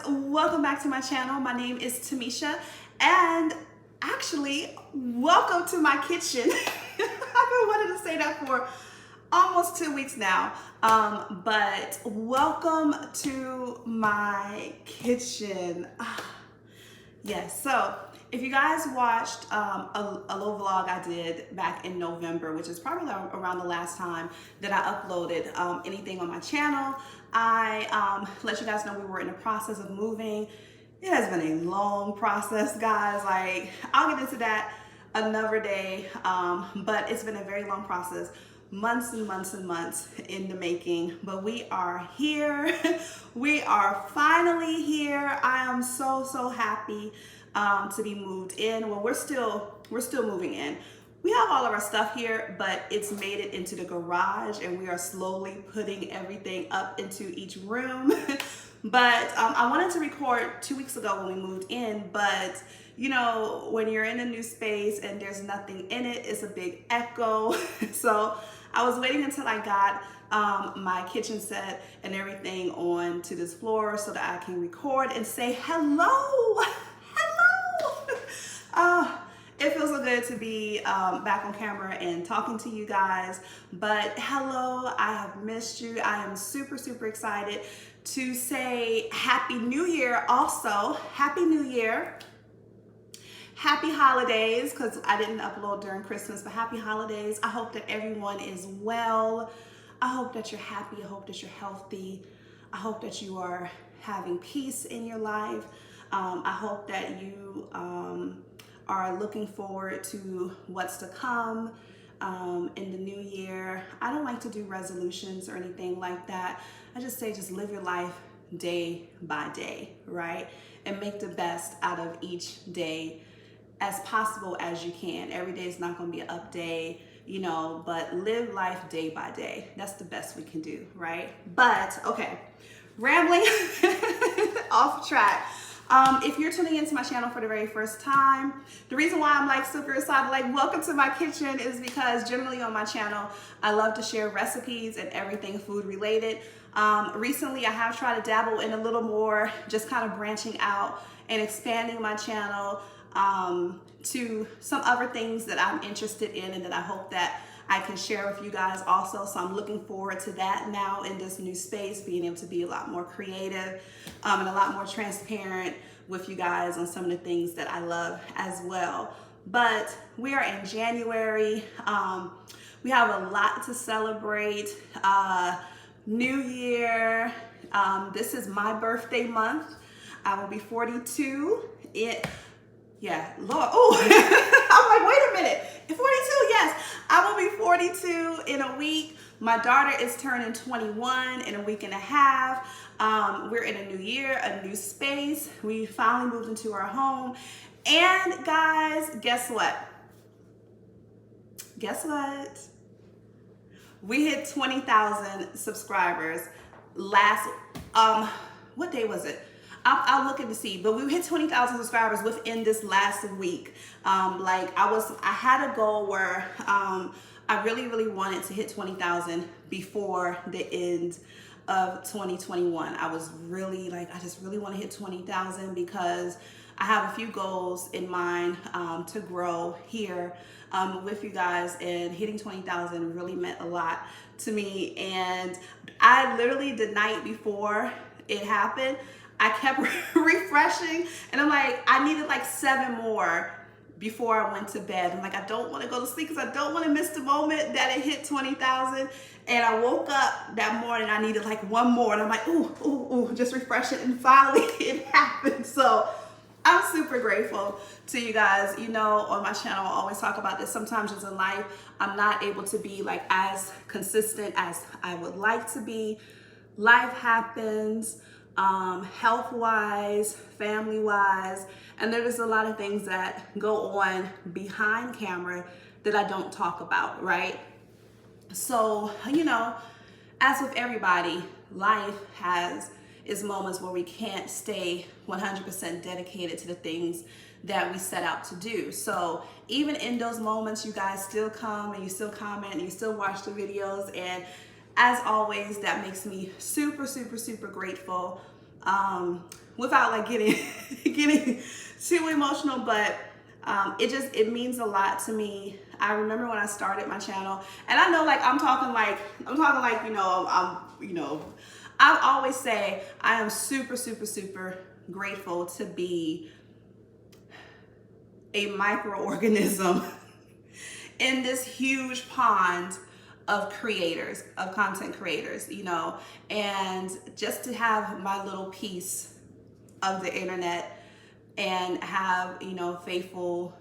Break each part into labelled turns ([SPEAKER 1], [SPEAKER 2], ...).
[SPEAKER 1] welcome back to my channel. My name is Tamisha, and actually, welcome to my kitchen. I've been wanting to say that for almost 2 weeks now, but welcome to my kitchen. Yes, so if you guys watched a little vlog I did back in November, which is probably around the last time that I uploaded anything on my channel, I let you guys know we were in the process of moving. It has been a long process, guys. Like, I'll get into that another day, but it's been a very long process. Months and months and months in the making, but we are here. We are finally here. I am so happy to be moved in. Well, we're still moving in. We have all of our stuff here, but it's made it into the garage, and we are slowly putting everything up into each room. But I wanted to record 2 weeks ago when we moved in, but you know, when you're in a new space and there's nothing in it, it's a big echo. So I was waiting until I got my kitchen set and everything on to this floor so that I can record and say hello. It feels so good to be back on camera and talking to you guys. But hello, I have missed you. I am super excited to say Happy New Year also. Happy New Year. Happy holidays, because I didn't upload during Christmas, but happy holidays. I hope that everyone is well. I hope that you're happy. I hope that you're healthy. I hope that you are having peace in your life. I hope that you are looking forward to what's to come in the new year. I don't like to do resolutions or anything like that. I just say just live your life day by day, right? And make the best out of each day as possible as you can. Every day is not going to be an up day, you know, but live life day by day. That's the best we can do, right? But okay, rambling off track. If you're tuning into my channel for the very first time, the reason why I'm like super excited, like welcome to my kitchen, is because generally on my channel, I love to share recipes and everything food related. Recently, I have tried to dabble in a little more, just kind of branching out and expanding my channel to some other things that I'm interested in and that I hope that I can share with you guys also. So I'm looking forward to that now in this new space, being able to be a lot more creative and a lot more transparent with you guys on some of the things that I love as well. But we are in January. We have a lot to celebrate. New Year. This is my birthday month. I will be 42. Yeah, Lord. Oh, I'm like, wait a minute. 42, yes. I will be 42 in a week. My daughter is turning 21 in a week and a half. We're in a new year, a new space. We finally moved into our home. And guys, guess what? Guess what? We hit 20,000 subscribers last, what day was it? I'll look at to see, but we hit 20,000 subscribers within this last week. I had a goal where I really wanted to hit 20,000 before the end of 2021. I was really like, I just really want to hit 20,000 because I have a few goals in mind to grow here with you guys, and hitting 20,000 really meant a lot to me. And I literally, the night before it happened, I kept refreshing, and I'm like, I needed like 7 more before I went to bed. I'm like, I don't want to go to sleep because I don't want to miss the moment that it hit 20,000. And I woke up that morning, I needed like 1 more, and I'm like, ooh, just refresh it, and finally it happened. So I'm super grateful to you guys. You know, on my channel, I always talk about this. Sometimes just in life, I'm not able to be like as consistent as I would like to be. Life happens. Health-wise, family-wise, and there's a lot of things that go on behind camera that I don't talk about, right? So, you know, as with everybody, life has its moments where we can't stay 100% dedicated to the things that we set out to do. So even in those moments, you guys still come and you still comment and you still watch the videos, and as always, that makes me super grateful. without like getting getting too emotional, but it means a lot to me. I remember when I started my channel, and I know like I'm talking like I always say I am super grateful to be a microorganism in this huge pond of creators, of content creators, and just to have my little piece of the internet and have, faithful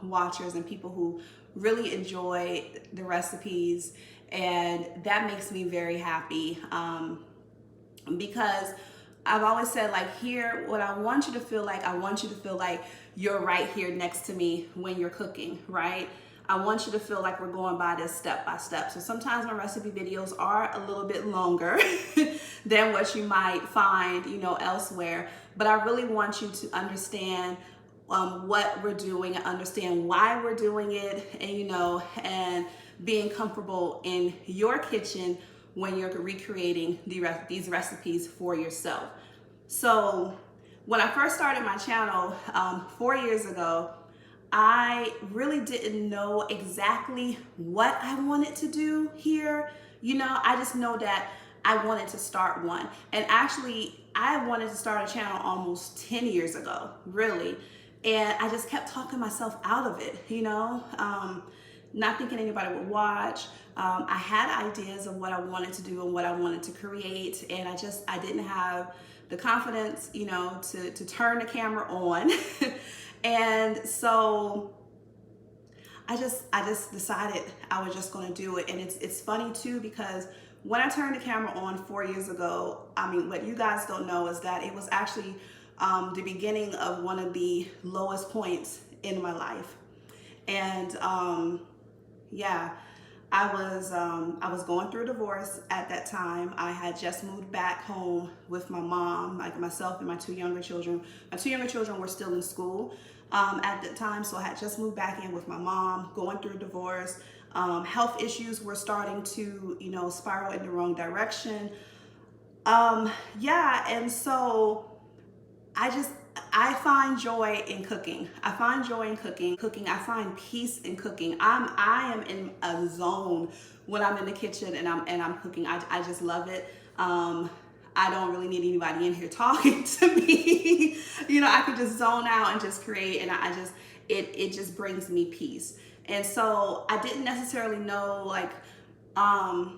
[SPEAKER 1] watchers and people who really enjoy the recipes. And that makes me very happy because I've always said, like, here, what I want you to feel like, I want you to feel like you're right here next to me when you're cooking, right? I want you to feel like we're going by this step by step. So sometimes my recipe videos are a little bit longer than what you might find, elsewhere. But I really want you to understand what we're doing and understand why we're doing it, and being comfortable in your kitchen when you're recreating these recipes for yourself. So when I first started my channel 4 years ago, I really didn't know exactly what I wanted to do here. I just know that I wanted to start one. And actually, I wanted to start a channel almost 10 years ago, really. And I just kept talking myself out of it, not thinking anybody would watch. I had ideas of what I wanted to do and what I wanted to create. And I didn't have the confidence, to turn the camera on. And so I just decided I was just going to do it. And it's funny too, because when I turned the camera on 4 years ago, what you guys don't know is that it was actually the beginning of one of the lowest points in my life. And yeah, I was going through a divorce at that time. I had just moved back home with my mom, like myself and my two younger children. My two younger children were still in school at the time, so I had just moved back in with my mom, going through a divorce. Health issues were starting to, spiral in the wrong direction. Yeah, and so I find joy in cooking. I find joy in cooking. I find peace in cooking. I am in a zone when I'm in the kitchen and I'm cooking. I just love it. I don't really need anybody in here talking to me. I could just zone out and just create, and it just brings me peace. And so I didn't necessarily know like how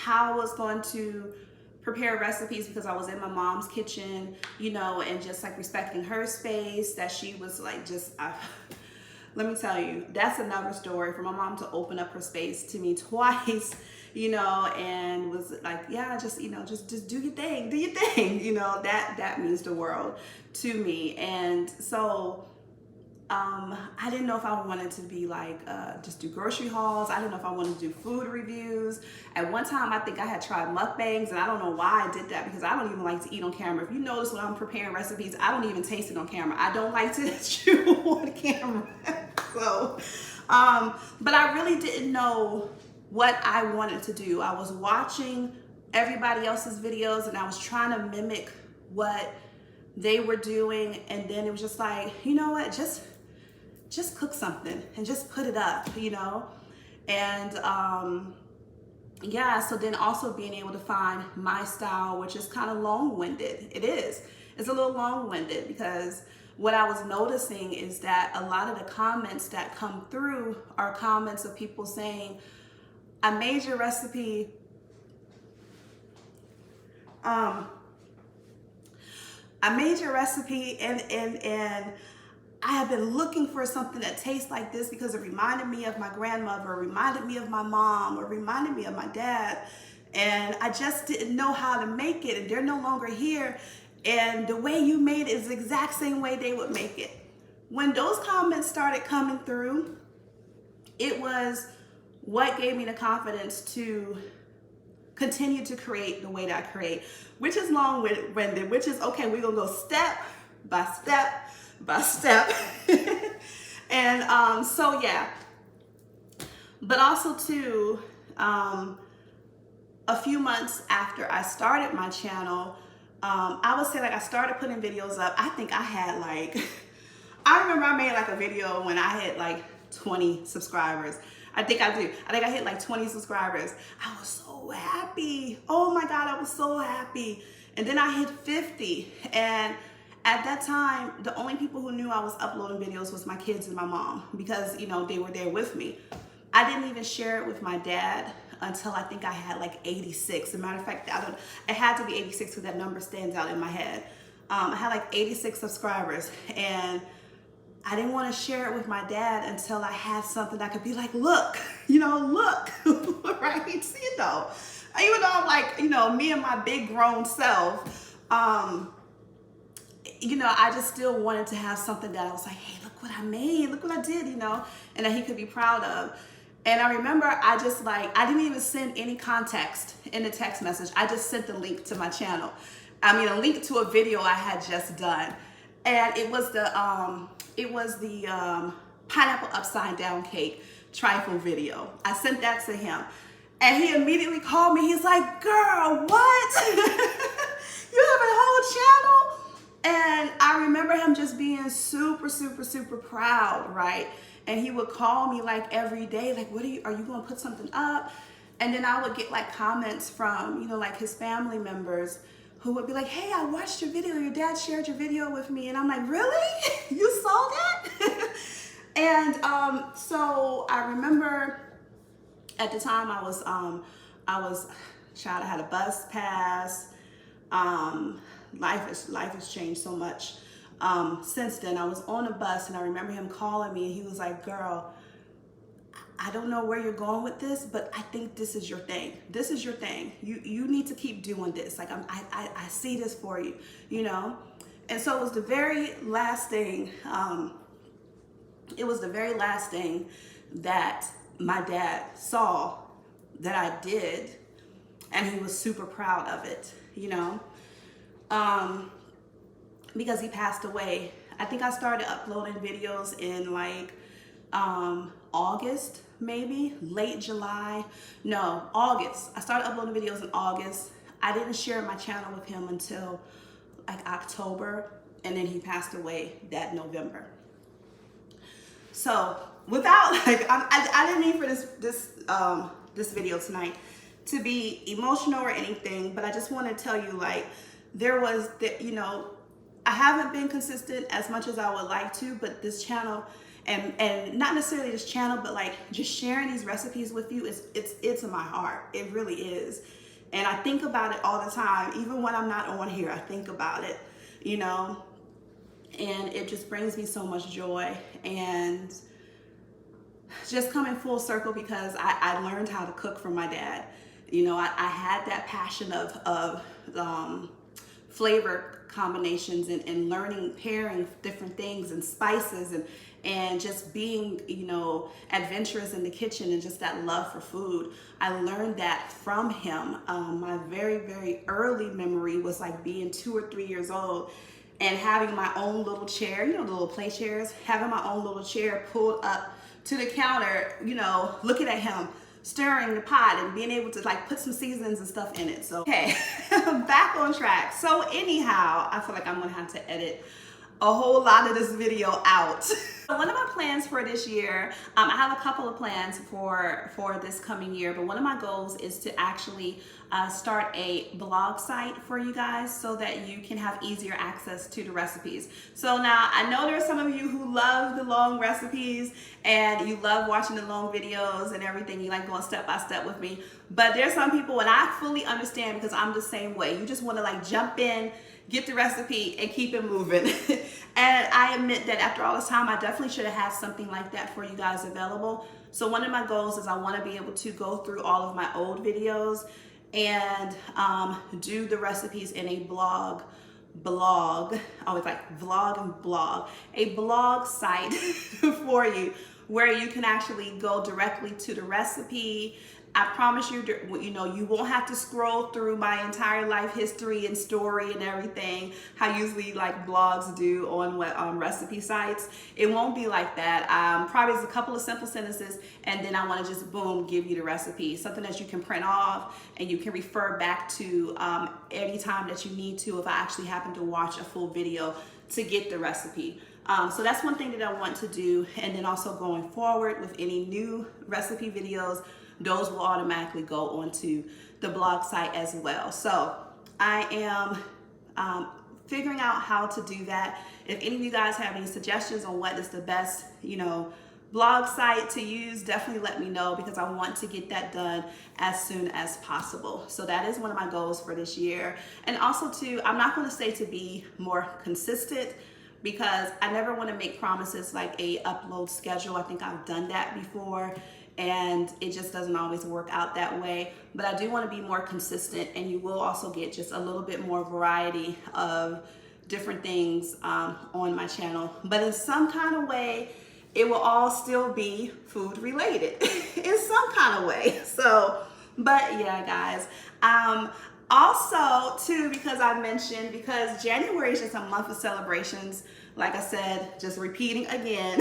[SPEAKER 1] I was going to prepare recipes, because I was in my mom's kitchen, and just like respecting her space, that she was like let me tell you, that's another story for my mom to open up her space to me twice, and was like, yeah, just do your thing, that means the world to me. And so I didn't know if I wanted to be like, just do grocery hauls. I didn't know if I wanted to do food reviews. At one time, I think I had tried mukbangs, and I don't know why I did that, because I don't even like to eat on camera. If you notice, when I'm preparing recipes, I don't even taste it on camera. I don't like to chew on camera. So, but I really didn't know what I wanted to do. I was watching everybody else's videos, and I was trying to mimic what they were doing. And then it was just like, you know what, just cook something and just put it up, and yeah, so then also being able to find my style, which is kind of long-winded. It's a little long-winded, because what I was noticing is that a lot of the comments that come through are comments of people saying, I made your recipe, and I have been looking for something that tastes like this, because it reminded me of my grandmother, or reminded me of my mom, or reminded me of my dad. And I just didn't know how to make it, and they're no longer here. And the way you made it is the exact same way they would make it. When those comments started coming through, it was what gave me the confidence to continue to create the way that I create, which is long-winded, which is, okay, we're gonna go step by step by step. And so yeah, but also too, a few months after I started my channel, I would say like I started putting videos up. I think I had like, I remember I made like a video when I had like 20 subscribers. I think I do. I think I hit like 20 subscribers. I was so happy. Oh my God, I was so happy. And then I hit 50. And at that time, the only people who knew I was uploading videos was my kids and my mom, because, you know, they were there with me. I didn't even share it with my dad until I think I had like 86. As a matter of fact, it had to be 86 because that number stands out in my head. I had like 86 subscribers, and I didn't want to share it with my dad until I had something that could be like, look, you know, look, right? See it though. Even though I'm like, you know, me and my big grown self, you know, I just still wanted to have something that I was like, hey, look what I made, look what I did, you know, and that he could be proud of. And I remember I just like, I didn't even send any context in the text message. I just sent the link to my channel. I mean, a link to a video I had just done. And it was the pineapple upside down cake trifle video. I sent that to him. And he immediately called me. He's like, girl, what? You have a whole channel? And I remember him just being super, super, super proud, right? And he would call me like every day, like, are you gonna put something up? And then I would get like comments from, you know, like his family members who would be like, hey, I watched your video. Your dad shared your video with me. And I'm like, really? You saw that? And so I remember at the time I was child, I had a bus pass. Life has changed so much since then. I was on a bus and I remember him calling me, and he was like, girl, I don't know where you're going with this, but I think this is your thing. This is your thing. You need to keep doing this. Like I see this for you, you know? And so it was the very last thing, that my dad saw that I did, and he was super proud of it, you know? Because he passed away. I think I started uploading videos in like August, maybe late July. No, August. I started uploading videos in August. I didn't share my channel with him until like October, and then he passed away that November. So without like, I didn't mean for this video tonight to be emotional or anything, but I just want to tell you, like, you know, I haven't been consistent as much as I would like to, but this channel, and not necessarily this channel, but like just sharing these recipes with you, it's in my heart. It really is. And I think about it all the time. Even when I'm not on here, I think about it, you know, and it just brings me so much joy. And just coming full circle, because I learned how to cook from my dad. You know, I had that passion of flavor combinations and learning, pairing different things and spices and just being, you know, adventurous in the kitchen, and just that love for food. I learned that from him. My very, very early memory was like being 2 or 3 years old and having my own little chair, you know, the little play chairs, having my own little chair pulled up to the counter, you know, looking at him stirring the pot and being able to like put some seasonings and stuff in it. So, okay, back on track. So anyhow, I feel like I'm gonna have to edit a whole lot of this video out. One of my plans for this year, I have a couple of plans for this coming year, but one of my goals is to actually start a blog site for you guys so that you can have easier access to the recipes. So now I know there are some of you who love the long recipes and you love watching the long videos and everything. You like going step by step with me, but there's some people, and I fully understand because I'm the same way. You just want to like jump in, get the recipe, and keep it moving. And I admit that after all this time, I definitely should have had something like that for you guys available. So one of my goals is I want to be able to go through all of my old videos and do the recipes in a blog, always like vlog and blog, a blog site for you where you can actually go directly to the recipe, I promise you, you know, you won't have to scroll through my entire life history and story and everything, how usually like blogs do on recipe sites. It won't be like that. Probably just a couple of simple sentences, and then I want to just boom, give you the recipe. Something that you can print off and you can refer back to anytime that you need to if I actually happen to watch a full video to get the recipe. So that's one thing that I want to do. And then also going forward with any new recipe videos, those will automatically go onto the blog site as well. So I am figuring out how to do that. If any of you guys have any suggestions on what is the best, you know, blog site to use, definitely let me know, because I want to get that done as soon as possible. So that is one of my goals for this year. And also too, I'm not going to say to be more consistent, because I never want to make promises like a upload schedule. I think I've done that before and it just doesn't always work out that way. But I do want to be more consistent, and you will also get just a little bit more variety of different things on my channel. But in some kind of way, it will all still be food related in some kind of way. So, but yeah, guys. Also too, because I mentioned, because January is just a month of celebrations, like I said, just repeating again,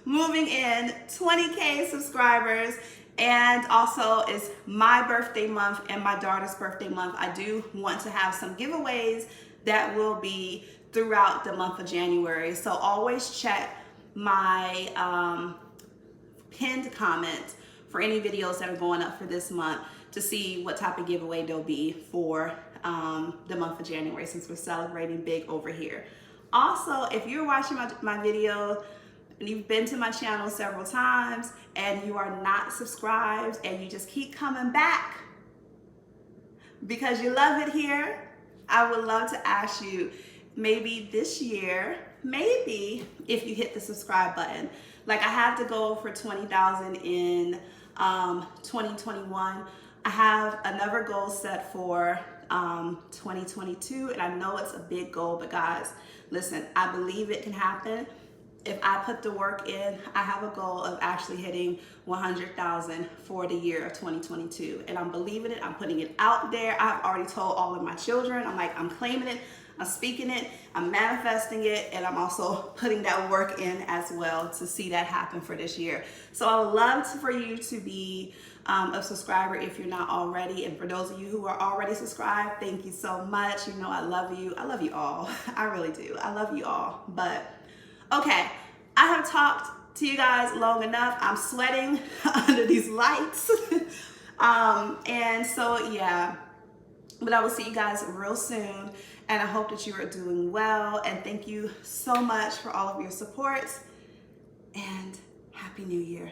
[SPEAKER 1] moving in 20K subscribers, and also it's my birthday month and my daughter's birthday month. I do want to have some giveaways that will be throughout the month of January. So always check my pinned comment for any videos that are going up for this month to see what type of giveaway there'll be for the month of January, since we're celebrating big over here. Also, if you're watching my video and you've been to my channel several times and you are not subscribed and you just keep coming back because you love it here, I would love to ask you, maybe this year, maybe if you hit the subscribe button. Like, I have to go for 20,000 in 2021. I have another goal set for 2022, and I know it's a big goal, but guys, listen, I believe it can happen. If I put the work in, I have a goal of actually hitting 100,000 for the year of 2022, and I'm believing it. I'm putting it out there. I've already told all of my children, I'm like, I'm claiming it, I'm speaking it, I'm manifesting it, and I'm also putting that work in as well to see that happen for this year. So I would love for you to be a subscriber if you're not already. And for those of you who are already subscribed, thank you so much. You know I love you. I love you all. I really do. I love you all. But okay, I have talked to you guys long enough. I'm sweating under these lights. And so yeah, but I will see you guys real soon. And I hope that you are doing well. And thank you so much for all of your support. And Happy New Year.